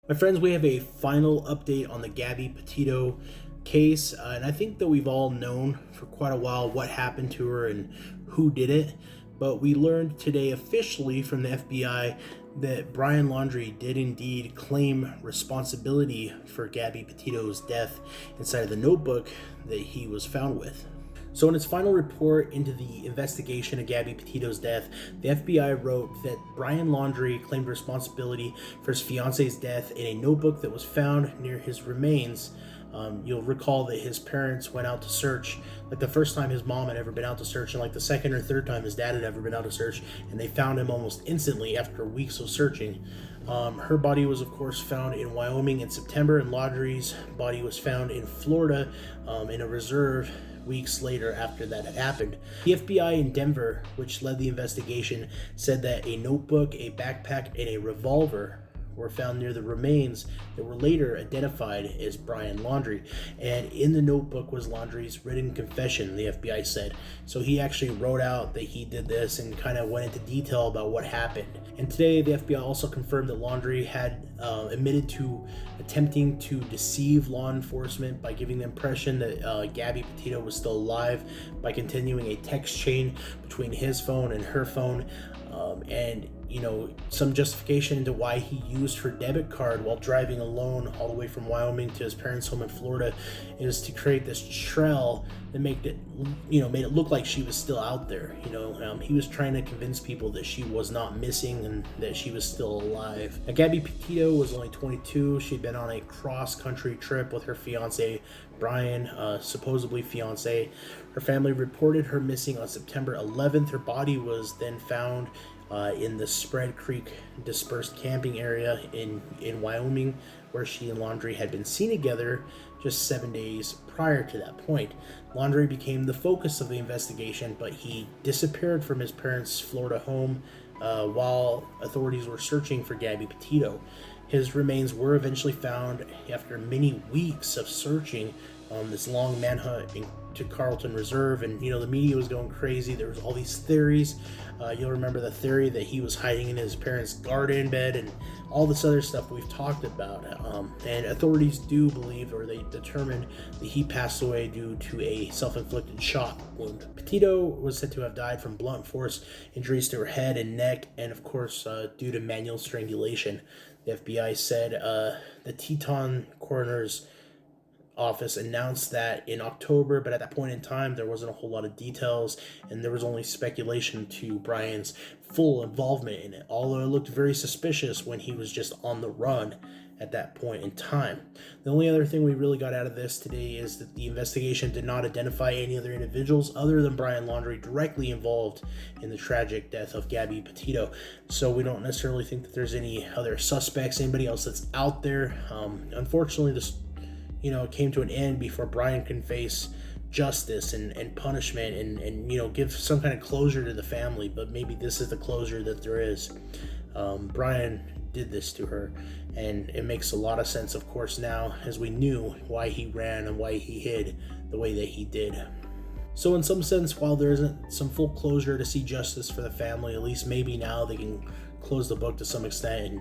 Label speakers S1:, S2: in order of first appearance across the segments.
S1: My friends, we have a final update on the Gabby Petito case, and I think that we've all known for quite a while what happened to her and who did it, but we learned today officially from the FBI that Brian Laundrie did indeed claim responsibility for Gabby Petito's death inside of the notebook that he was found with. So in its final report into the investigation of Gabby Petito's death, the FBI wrote that Brian Laundrie claimed responsibility for his fiance's death in a notebook that was found near his remains. You'll recall that his parents went out to search, like the first time his mom had ever been out to search, and like the second or third time his dad had ever been out to search, and they found him almost instantly after weeks of searching. Her body was, of course, found in Wyoming in September, and Laundrie's body was found in Florida in a reserve weeks later after that had happened. The FBI in Denver, which led the investigation, said that a notebook, a backpack, and a revolver were found near the remains that were later identified as Brian Laundrie. And in the notebook was Laundrie's written confession, the FBI said. So he actually wrote out that he did this and kind of went into detail about what happened. And today the FBI also confirmed that Laundrie had admitted to attempting to deceive law enforcement by giving the impression that Gabby Petito was still alive by continuing a text chain between his phone and her phone. And some justification into why he used her debit card while driving alone all the way from Wyoming to his parents' home in Florida is to create this trail that made it look like she was still out there. He was trying to convince people that she was not missing and that she was still alive. Now, Gabby Petito was only 22. She'd been on a cross-country trip with her fiance, Brian, supposedly fiance. Her family reported her missing on September 11th. Her body was then found in the Spread Creek dispersed camping area in Wyoming, where she and Laundrie had been seen together just 7 days prior to that point. Laundrie became the focus of the investigation, but he disappeared from his parents' Florida home while authorities were searching for Gabby Petito. His remains were eventually found after many weeks of searching on this long manhunt to Carlton Reserve, and the media was going crazy. There was all these theories. You'll remember the theory that he was hiding in his parents' garden bed and all this other stuff we've talked about. And authorities do believe, or they determined, that he passed away due to a self-inflicted shot wound. Petito was said to have died from blunt force injuries to her head and neck, and of course due to manual strangulation. The FBI said the Teton coroner's office announced that in October, but at that point in time there wasn't a whole lot of details, and there was only speculation to Brian's full involvement in it, although it looked very suspicious when he was just on the run at that point in time. The only other thing we really got out of this today is that the investigation did not identify any other individuals other than Brian Laundrie directly involved in the tragic death of Gabby Petito. So we don't necessarily think that there's any other suspects, anybody else that's out there. Unfortunately, this it came to an end before Brian can face justice and punishment and give some kind of closure to the family, but maybe this is the closure that there is. Brian did this to her, and it makes a lot of sense, of course, now as we knew why he ran and why he hid the way that he did. So in some sense, while there isn't some full closure to see justice for the family, at least maybe now they can close the book to some extent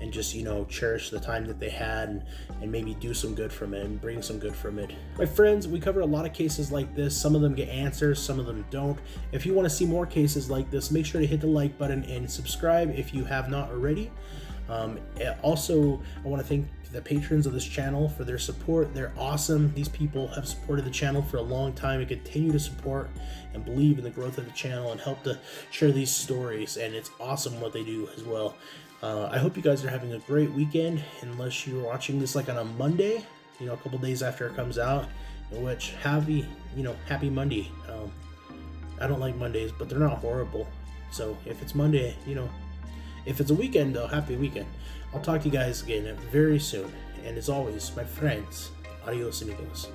S1: and just cherish the time that they had and maybe do some good from it and bring some good from it. My friends, we cover a lot of cases like this. Some of them get answers, some of them don't. If you want to see more cases like this, make sure to hit the like button and subscribe if you have not already. Also, I want to thank the patrons of this channel for their support. They're awesome. These people have supported the channel for a long time and continue to support and believe in the growth of the channel and help to share these stories, and it's awesome what they do as well. I hope you guys are having a great weekend, unless you're watching this like on a Monday, a couple days after it comes out, in which happy Monday. I don't like Mondays, but they're not horrible. So if it's Monday, if it's a weekend though, happy weekend. I'll talk to you guys again very soon. And as always, my friends, adios amigos.